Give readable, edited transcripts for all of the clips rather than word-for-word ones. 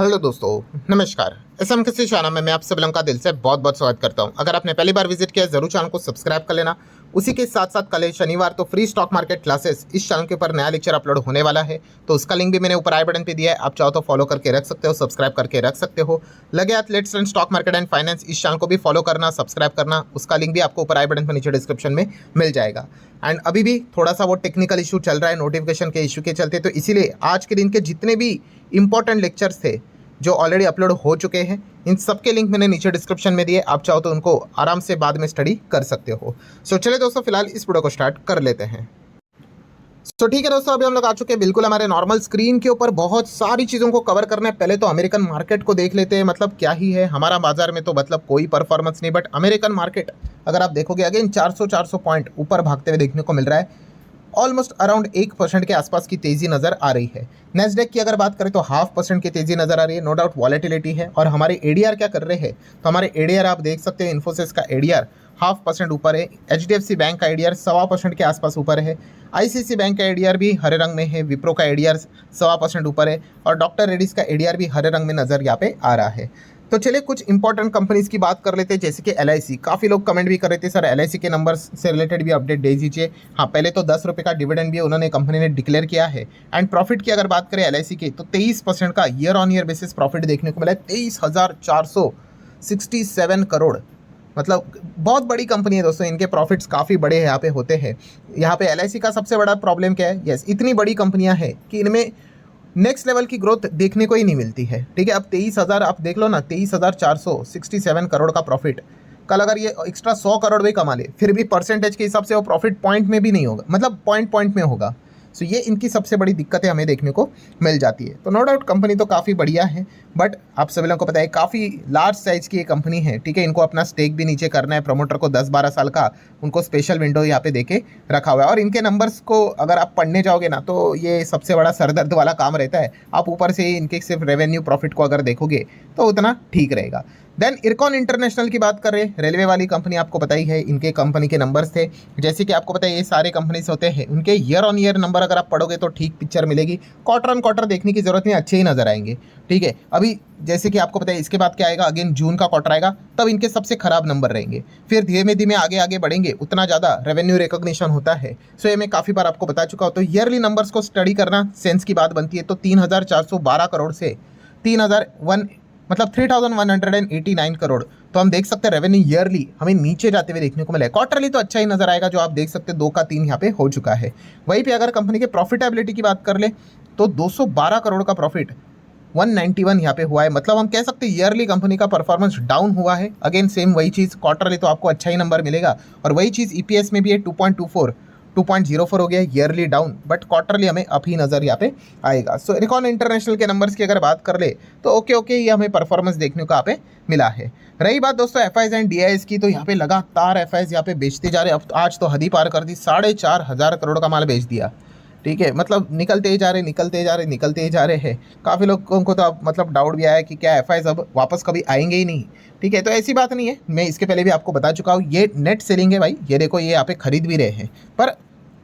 Hello दोस्तों, नमस्कार। SM किसी चैनल में मैं आप सब लोगों का दिल से बहुत बहुत स्वागत करता हूं। अगर आपने पहली बार विजिट किया है जरूर चैनल को सब्सक्राइब कर लेना। उसी के साथ साथ कल शनिवार तो फ्री स्टॉक मार्केट क्लासेस इस चैनल के ऊपर नया लेक्चर अपलोड होने वाला है, तो उसका लिंक भी मैंने ऊपर आई बटन पे दिया है। आप चाहो तो फॉलो करके रख सकते हो, सब्सक्राइब करके रख सकते हो। लगे हाथ let's learn stock market and finance, इस चैनल को भी फॉलो करना, सब्सक्राइब करना। उसका लिंक भी आपको ऊपर आई बटन पर नीचे डिस्क्रिप्शन में मिल जाएगा। एंड अभी भी थोड़ा सा वो टेक्निकल इशू चल रहा है नोटिफिकेशन के इशू के चलते, तो इसीलिए आज के दिन के जितने भी इंपॉर्टेंट लेक्चर्स थे जो ऑलरेडी अपलोड हो चुके हैं, इन सब के लिंक मैंने नीचे डिस्क्रिप्शन में दिए। आप चाहो तो उनको आराम से बाद में स्टडी कर सकते हो। सो चलिए दोस्तों, फिलहाल इस वीडियो को स्टार्ट कर लेते हैं। तो ठीक है दोस्तों, अभी हम लोग आ चुके हैं बिल्कुल हमारे नॉर्मल स्क्रीन के ऊपर। बहुत सारी चीज़ों को कवर करना है। पहले तो अमेरिकन मार्केट को देख लेते हैं। मतलब क्या ही है हमारा बाजार में तो मतलब कोई परफॉर्मेंस नहीं, बट अमेरिकन मार्केट अगर आप देखोगे अगेन 400 पॉइंट ऊपर भागते हुए देखने को मिल रहा है। ऑलमोस्ट अराउंड 1% के आसपास की तेजी नजर आ रही है। नेस्डेक की अगर बात करें तो 0.5% की तेजी नजर आ रही है। नो डाउट वॉलेटिलिटी है। और हमारे एडीआर क्या कर रहे हैं, तो हमारे एडीआर आप देख सकते हैं, इन्फोसिस का एडीआर 0.5% ऊपर है। एचडीएफसी बैंक का एडीआर 1.25% के आसपास ऊपर है। आईसीसी बैंक का एडीआर भी हरे रंग में है। विप्रो का एडीआर 1.25% ऊपर है। और डॉक्टर रेड्डीज का एडीआर भी हरे रंग में नजर यहाँ पे आ रहा है। तो चलिए कुछ इंपॉर्टेंट कंपनीज की बात कर लेते हैं, जैसे कि एलआईसी। काफ़ी लोग कमेंट भी कर रहे थे सर एलआईसी के नंबर्स से रिलेटेड भी अपडेट दे दीजिए। हाँ, पहले तो 10 रुपये का डिविडेंड भी उन्होंने कंपनी ने डिक्लेयर किया है। एंड प्रॉफिट की अगर बात करें एलआईसी की, तो 23% का year on year basis profit देखने को मिला है। 23,467 करोड़। मतलब बहुत बड़ी कंपनी है दोस्तों, इनके प्रॉफिट्स काफ़ी बड़े यहाँ पे होते हैं। यहाँ पे एलआईसी का सबसे बड़ा प्रॉब्लम क्या है, यस इतनी बड़ी कंपनियाँ हैं कि इनमें नेक्स्ट लेवल की ग्रोथ देखने को ही नहीं मिलती है। ठीक है, अब 23,000 आप देख लो ना, 23,467 करोड़ का प्रॉफिट। कल अगर ये एक्स्ट्रा 100 करोड़ भी कमा ले, फिर भी परसेंटेज के हिसाब से वो प्रॉफिट पॉइंट में भी नहीं होगा, मतलब पॉइंट में होगा। सो ये इनकी सबसे बड़ी दिक्कतें हमें देखने को मिल जाती है। तो नो डाउट कंपनी तो काफ़ी बढ़िया है, बट आप सभी लोगों को पता है काफ़ी लार्ज साइज़ की ये कंपनी है। ठीक है, इनको अपना स्टेक भी नीचे करना है। प्रमोटर को 10-12 साल का उनको स्पेशल विंडो यहाँ पे देके रखा हुआ है। और इनके नंबर्स को अगर आप पढ़ने जाओगे ना, तो ये सबसे बड़ा सरदर्द वाला काम रहता है। आप ऊपर से इनके सिर्फ रेवेन्यू प्रॉफिट को अगर देखोगे तो उतना ठीक रहेगा। देन इरकॉन इंटरनेशनल की बात कर रहे हैं, रेलवे वाली कंपनी, आपको पता ही है इनके कंपनी के नंबर्स थे। जैसे कि आपको पता है ये सारे कंपनीज होते हैं, उनके ईयर ऑन ईयर नंबर अगर आप पढ़ोगे तो ठीक पिक्चर मिलेगी। क्वार्टर ऑन क्वार्टर देखने की जरूरत नहीं, अच्छे ही नजर आएंगे। ठीक है, अभी जैसे कि आपको पता है इसके बाद क्या आएगा, अगेन जून का क्वार्टर आएगा, तब इनके सबसे खराब नंबर रहेंगे। फिर धीमे धीमे आगे आगे बढ़ेंगे, उतना ज़्यादा रेवेन्यू रिकॉग्निशन होता है। सो ये मैं काफ़ी बार आपको बता चुका हूँ। तो ईयरली नंबर्स को स्टडी करना सेंस की बात बनती है। तो 3,412 करोड़ से 3,001 मतलब 3,189 करोड़, तो हम देख सकते हैं रेवेन्यू ईयरली हमें नीचे जाते हुए देखने को मिला है। क्वार्टरली तो अच्छा ही नजर आएगा, जो आप देख सकते हैं 2 का 3 यहाँ पे हो चुका है। वहीं पे अगर कंपनी के प्रॉफिटेबिलिटी की बात कर ले तो 212 करोड़ का प्रॉफिट 191 यहाँ पे हुआ है। मतलब हम कह सकते हैं ईयरली कंपनी का परफॉर्मेंस डाउन हुआ है। अगेन सेम वही चीज़, क्वार्टरली तो आपको अच्छा ही नंबर मिलेगा। और वही चीज़ ईपीएस में भी है, 2.04 हो गया ईयरली डाउन, बट क्वार्टरली हमें अप ही नज़र यहाँ पे आएगा। सो इरकॉन इंटरनेशनल के नंबर्स की अगर बात कर ले तो ओके ये हमें परफॉर्मेंस देखने को यहाँ पे मिला है। रही बात दोस्तों एफआईज एंड डीआईएस की, तो यहाँ पे लगातार एफआईज यहाँ पे बेचते जा रहे हैं। अब आज तो हद ही पार कर दी, 4,500 करोड़ का माल बेच दिया। ठीक है, मतलब निकलते ही जा रहे हैं। काफ़ी लोगों को तो अब मतलब डाउट भी आया कि क्या एफआईज अब वापस कभी आएंगे ही नहीं। ठीक है, तो ऐसी बात नहीं है, मैं इसके पहले भी आपको बता चुका हूँ, ये नेट सेलिंग है भाई। ये देखो ये यहाँ पे खरीद भी रहे हैं, पर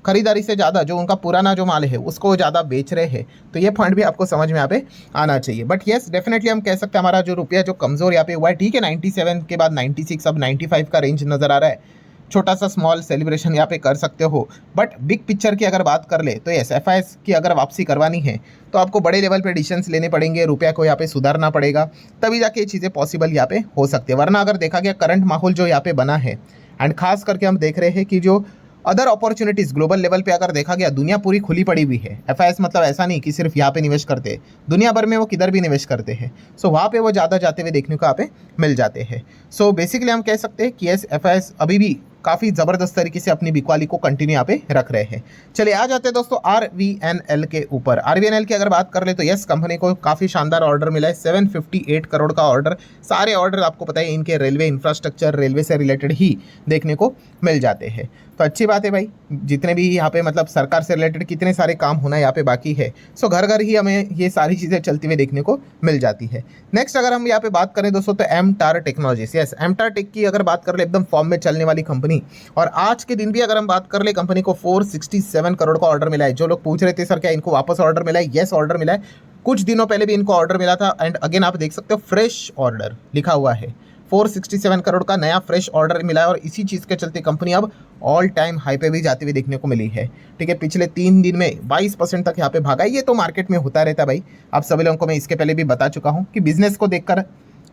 खरीदारी से ज़्यादा जो उनका पुराना जो माल है उसको ज़्यादा बेच रहे हैं। तो ये पॉइंट भी आपको समझ में यहाँ पे आना चाहिए। बट येस डेफिनेटली हम कह सकते हैं हमारा जो रुपया जो कमज़ोर यहाँ पे हुआ है। ठीक है, 97 के बाद 96, अब 95 का रेंज नज़र आ रहा है। छोटा सा स्मॉल सेलिब्रेशन यहाँ पे कर सकते हो, बट बिग पिक्चर की अगर बात कर ले तो यस एफआईएस की अगर वापसी करवानी है तो आपको बड़े लेवल पे डिसीजंस लेने पड़ेंगे, रुपया को यहाँ पे सुधारना पड़ेगा, तभी जाके ये चीज़ें पॉसिबल यहाँ पे हो सकती है। वरना अगर देखा गया करंट माहौल जो यहाँ पे बना है, एंड खास करके हम देख रहे हैं कि जो अदर अपॉर्चुनिटीज़ ग्लोबल लेवल पे अगर देखा गया, दुनिया पूरी खुली पड़ी हुई है। एफआईएस मतलब ऐसा नहीं कि सिर्फ यहाँ पे निवेश करते, दुनिया भर में वो किधर भी निवेश करते हैं। सो वहाँ पे वो ज़्यादा जाते हुए देखने को यहाँ पे मिल जाते हैं। सो बेसिकली हम कह सकते हैं कि एस एफआईएस अभी भी काफ़ी ज़बरदस्त तरीके से अपनी बिकवाली को कंटिन्यू यहाँ पे रख रहे हैं। चलिए आ जाते हैं दोस्तों आरवीएनएल के ऊपर। आरवीएनएल की अगर बात कर ले तो यस कंपनी को काफ़ी शानदार ऑर्डर मिला है, 758 करोड़ का ऑर्डर। सारे ऑर्डर आपको पता है इनके रेलवे इंफ्रास्ट्रक्चर, रेलवे से रिलेटेड ही देखने को मिल जाते हैं। तो अच्छी बात है भाई, जितने भी यहाँ पे मतलब सरकार से रिलेटेड कितने सारे काम होना यहाँ पे बाकी है। सो घर घर ही हमें ये सारी चीज़ें चलती हुई देखने को मिल जाती है। नेक्स्ट अगर हम यहाँ पे बात करें दोस्तों तो एमटार टेक्नोलॉजीज, यस एमटार टेक की अगर बात कर ले एकदम फॉर्म में चलने वाली कंपनी। और आज के दिन भी अगर हम बात कर ले कंपनी को 467 करोड़ का ऑर्डर मिला है। जो लोग पूछ रहे थे सर क्या इनको वापस ऑर्डर मिला है, यस ऑर्डर मिला है। कुछ दिनों पहले भी इनको ऑर्डर मिला था एंड अगेन आप देख सकते हो फ्रेश ऑर्डर लिखा हुआ है, 467 करोड़ का नया फ्रेश ऑर्डर मिला है और इसी चीज़ के चलते कंपनी अब ऑल टाइम हाई पे भी जाती हुई देखने को मिली है। ठीक है, पिछले 3 दिन में 22% तक यहाँ पे भागा है। ये तो मार्केट में होता रहता है भाई, आप सभी लोगों को मैं इसके पहले भी बता चुका हूँ कि बिजनेस को देखकर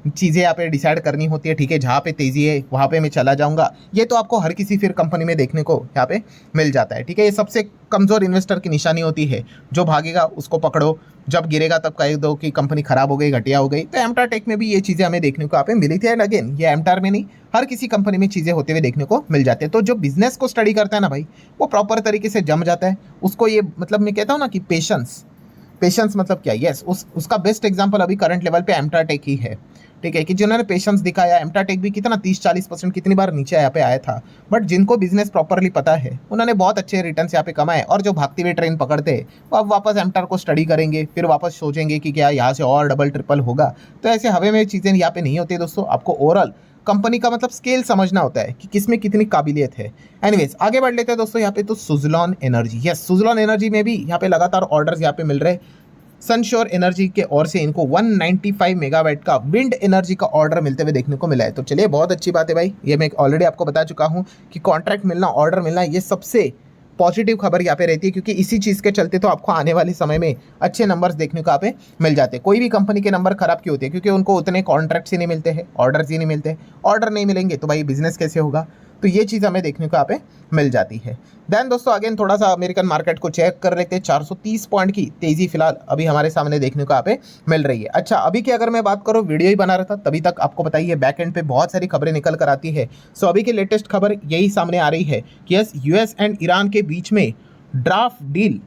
चीज़ें यहाँ पे डिसाइड करनी होती है। ठीक है, जहाँ पे तेज़ी है वहाँ पे मैं चला जाऊँगा, ये तो आपको हर किसी फिर कंपनी में देखने को यहाँ पे मिल जाता है। ठीक है, ये सबसे कमज़ोर इन्वेस्टर की निशानी होती है, जो भागेगा उसको पकड़ो, जब गिरेगा तब कह दो कि कंपनी खराब हो गई, घटिया हो गई। तो एमटार टेक में भी ये चीज़ें हमें देखने को यहाँ पे मिली थी एंड अगेन ये एमटार में नहीं, हर किसी कंपनी में चीज़ें होते हुए देखने को मिल जाते हैं। तो जो बिजनेस को स्टडी करता है ना भाई, वो प्रॉपर तरीके से जम जाता है। उसको ये मतलब मैं कहता हूँ ना कि पेशेंस मतलब क्या, यस उसका बेस्ट एग्जांपल अभी करंट लेवल पे एमटार टेक ही है। ठीक है, कि जिन्होंने पेशेंस दिखाया, एमटार टेक भी कितना 30-40% कितनी बार नीचे यहाँ पे आया था, बट जिनको बिजनेस प्रॉपरली पता है उन्होंने बहुत अच्छे रिटर्न्स यहाँ पे कमाए। और जो भागती हुई ट्रेन पकड़ते हैं वो अब वापस एमटार को स्टडी करेंगे, फिर वापस सोचेंगे कि क्या यहाँ से और डबल ट्रिपल होगा। तो ऐसे हवे में चीज़ें यहाँ पे नहीं होती दोस्तों, आपको ओवरऑल कंपनी का मतलब स्केल समझना होता है कि किसमें कितनी काबिलियत है। एनीवेज आगे बढ़ लेते हैं दोस्तों यहाँ पे, तो Suzlon energy, yes Suzlon energy में भी यहाँ पे लगातार ऑर्डर्स यहाँ पे मिल रहे हैं। सनश्योर एनर्जी के ओर से इनको 195 मेगावाट का विंड एनर्जी का ऑर्डर मिलते हुए देखने को मिला है। तो चलिए बहुत अच्छी बात है भाई, ये मैं ऑलरेडी आपको बता चुका हूँ कि कॉन्ट्रैक्ट मिलना, ऑर्डर मिलना, ये सबसे पॉजिटिव खबर यहाँ पे रहती है, क्योंकि इसी चीज़ के चलते तो आपको आने वाले समय में अच्छे नंबर्स देखने को यहाँ पे मिल जाते हैं। कोई भी कंपनी के नंबर खराब क्यों होते हैं, क्योंकि उनको उतने कॉन्ट्रैक्ट्स ही नहीं मिलते हैं, ऑर्डर्स ही नहीं मिलते। ऑर्डर नहीं मिलेंगे तो भाई बिजनेस कैसे होगा, तो ये चीज़ हमें देखने को यहाँ पे मिल जाती है। देन दोस्तों अगेन थोड़ा सा अमेरिकन मार्केट को चेक कर लेते हैं। 430 पॉइंट की तेजी फिलहाल अभी हमारे सामने देखने को यहाँ पे मिल रही है। अच्छा, अभी की अगर मैं बात करूँ, वीडियो ही बना रहा था तभी तक आपको बताइए बैक एंड पे बहुत सारी खबरें निकल कर आती है। सो अभी की लेटेस्ट खबर यही सामने आ रही है कि यस यूएस एंड ईरान के बीच में ड्राफ्ट डील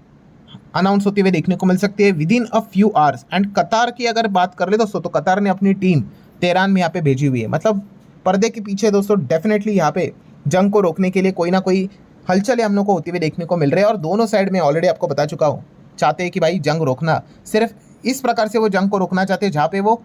अनाउंस होती हुई देखने को मिल सकती है with in a few hours. And कतार की अगर बात कर ले दोस्तों, तो कतार ने अपनी टीम तेहरान में यहाँ पे भेजी हुई है। मतलब पर्दे के पीछे दोस्तों डेफिनेटली यहाँ पे जंग को रोकने के लिए कोई ना कोई हलचल हम लोग को होती हुई देखने को मिल रही है। और दोनों साइड में ऑलरेडी आपको बता चुका हूँ, चाहते हैं कि भाई जंग रोकना, सिर्फ इस प्रकार से वो जंग को रोकना चाहते हैं जहाँ पे वो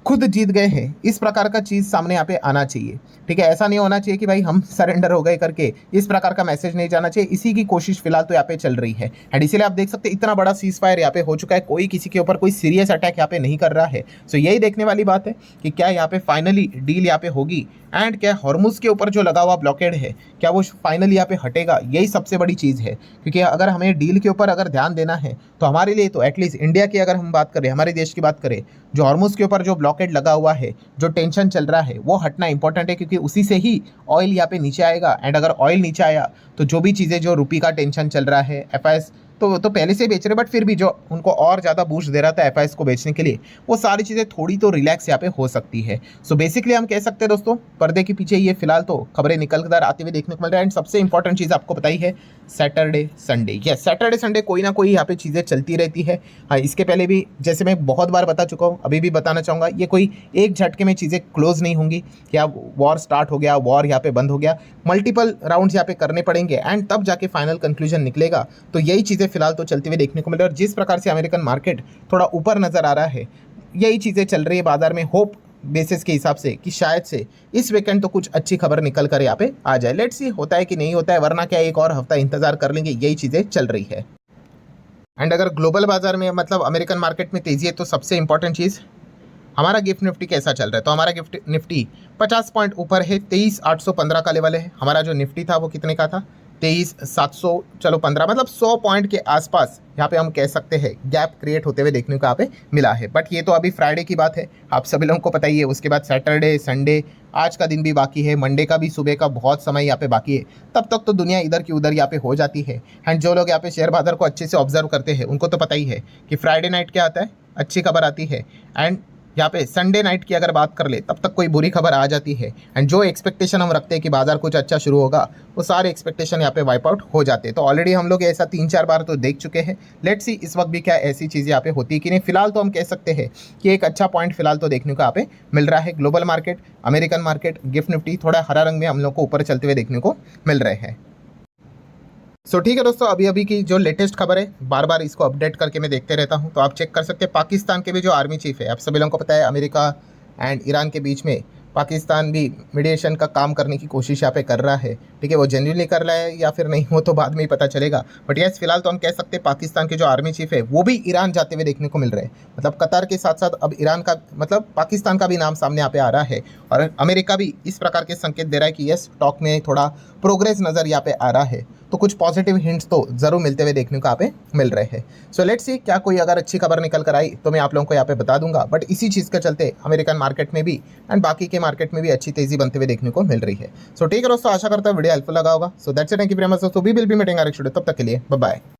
खुद जीत गए हैं। इस प्रकार का चीज़ सामने यहाँ पे आना चाहिए। ठीक है, ऐसा नहीं होना चाहिए कि भाई हम सरेंडर हो गए करके, इस प्रकार का मैसेज नहीं जाना चाहिए। इसी की कोशिश फिलहाल तो यहाँ पे चल रही है एंड इसीलिए आप देख सकते हैं इतना बड़ा सीज फायर यहाँ पे हो चुका है, कोई किसी के ऊपर कोई सीरियस अटैक यहाँ पे नहीं कर रहा है। सो यही देखने वाली बात है कि क्या यहाँ पे फाइनली डील यहाँ पे होगी एंड क्या हॉर्मुज के ऊपर जो लगा हुआ ब्लॉकेड है क्या वो फाइनली यहाँ पे हटेगा, यही सबसे बड़ी चीज़ है। क्योंकि अगर हमें डील के ऊपर अगर ध्यान देना है तो हमारे लिए तो एटलीस्ट इंडिया की अगर हम बात करें, हमारे देश की बात करें, जो हॉर्मुज के ऊपर जो ब्लॉकेड लगा हुआ है, जो टेंशन चल रहा है, वो हटना इंपॉर्टेंट है। क्योंकि उसी से ही ऑयल यहाँ पे नीचे आएगा एंड अगर ऑयल नीचे आया तो जो भी चीज़ें, जो रुपये का टेंशन चल रहा है, एफआईएस तो पहले से बेच रहे, बट फिर भी जो उनको और ज़्यादा बूस्ट दे रहा था एफआईएस को बेचने के लिए, वो सारी चीज़ें थोड़ी तो रिलैक्स यहाँ पे हो सकती है। सो बेसिकली हम कह सकते हैं दोस्तों, पर्दे के पीछे ये फिलहाल तो खबरें निकल कर आते हुए देखने को मिल रहा है। एंड सबसे इंपॉर्टेंट चीज़ आपको बताई है Saturday Sunday, yes Saturday Sunday कोई ना कोई यहाँ पे चीज़ें चलती रहती है। हाँ, इसके पहले भी जैसे मैं बहुत बार बता चुका हूँ, अभी भी बताना चाहूँगा, ये कोई एक झटके में चीज़ें क्लोज नहीं होंगी। या वॉर स्टार्ट हो गया, वॉर यहाँ पे बंद हो गया, मल्टीपल राउंड्स यहाँ पे करने पड़ेंगे एंड तब जाके फाइनल कंक्लूजन निकलेगा। तो यही चीज़ें फिलहाल तो चलती हुई देखने को मिल रही है। और जिस प्रकार से अमेरिकन मार्केट थोड़ा ऊपर नज़र आ रहा है, यही चीज़ें चल रही है बाजार में, होप बेसिस के हिसाब से कि शायद से इस वीकेंड तो कुछ अच्छी खबर निकल कर यहाँ पे आ जाए। लेट्स सी होता है कि नहीं होता है, वरना क्या एक और हफ्ता इंतजार कर लेंगे, यही चीज़ें चल रही है। एंड अगर ग्लोबल बाजार में मतलब अमेरिकन मार्केट में तेजी है, तो सबसे इंपॉर्टेंट चीज़ हमारा गिफ्ट निफ्टी कैसा चल रहा है। तो हमारा गिफ्ट निफ्टी 50 पॉइंट ऊपर है, 23,815 का लेवल है। हमारा जो निफ्टी था वो कितने का था, 23,700, चलो 15, मतलब 100 पॉइंट के आसपास यहाँ पे हम कह सकते हैं गैप क्रिएट होते हुए देखने को यहाँ पे मिला है। बट ये तो अभी फ्राइडे की बात है, आप सभी लोगों को पता ही है। उसके बाद सैटरडे संडे, आज का दिन भी बाकी है, मंडे का भी सुबह का बहुत समय यहाँ पे बाकी है। तब तक तो दुनिया इधर की उधर यहाँ पे हो जाती है। एंड जो लोग यहाँ पे शेयर बाजार को अच्छे से ऑब्जर्व करते हैं उनको तो पता ही है कि फ्राइडे नाइट क्या आता है, अच्छी खबर आती है। एंड यहाँ पे संडे नाइट की अगर बात कर ले तब तक कोई बुरी खबर आ जाती है। एंड जो एक्सपेक्टेशन हम रखते हैं कि बाजार कुछ अच्छा शुरू होगा, वो सारे एक्सपेक्टेशन यहाँ पे वाइप आउट हो जाते हैं। तो ऑलरेडी हम लोग ऐसा 3-4 बार तो देख चुके हैं। लेट्स सी इस वक्त भी क्या ऐसी चीज़ें यहाँ पे होती है कि नहीं। फिलहाल तो हम कह सकते हैं कि एक अच्छा पॉइंट फिलहाल तो देखने को यहाँ पे मिल रहा है। Global market, American market, gift Nifty थोड़ा हरा रंग में हम लोग को ऊपर चलते हुए देखने को मिल रहे हैं। सो ठीक है दोस्तों, अभी की जो लेटेस्ट खबर है, बार बार इसको अपडेट करके मैं देखते रहता हूं। तो आप चेक कर सकते हैं, पाकिस्तान के भी जो आर्मी चीफ है, आप सभी लोगों को पता है अमेरिका एंड ईरान के बीच में पाकिस्तान भी मीडिएशन का काम करने की कोशिश यहाँ पे कर रहा है। ठीक है, वो जेन्युइनली कर रहा है या फिर नहीं वो तो बाद में ही पता चलेगा। बट यस, फिलहाल तो हम कह सकते हैं पाकिस्तान के जो आर्मी चीफ है वो भी ईरान जाते हुए देखने को मिल रहे हैं। मतलब कतर के साथ साथ अब ईरान का, मतलब पाकिस्तान का भी नाम सामने यहाँ पे आ रहा है। और अमेरिका भी इस प्रकार के संकेत दे रहा है कि यस, टॉक में थोड़ा प्रोग्रेस नज़र यहाँ पे आ रहा है। तो कुछ पॉजिटिव हिंट्स तो ज़रूर मिलते हुए देखने को यहाँ पे मिल रहे हैं। सो लेट्स सी, क्या कोई अगर अच्छी खबर निकल कर आई तो मैं आप लोगों को यहाँ पे बता दूंगा। बट इसी चीज़ के चलते अमेरिकन मार्केट में भी एंड बाकी के मार्केट में भी अच्छी तेजी बनते हुए देखने को मिल रही है। सो ठीक है दोस्तों, आशा करता हूँ वीडियो हेल्पफुल लगा होगा। So that's it, thank you very much दोस्तों, we will be meeting are, तब तक के लिए बाय बाय।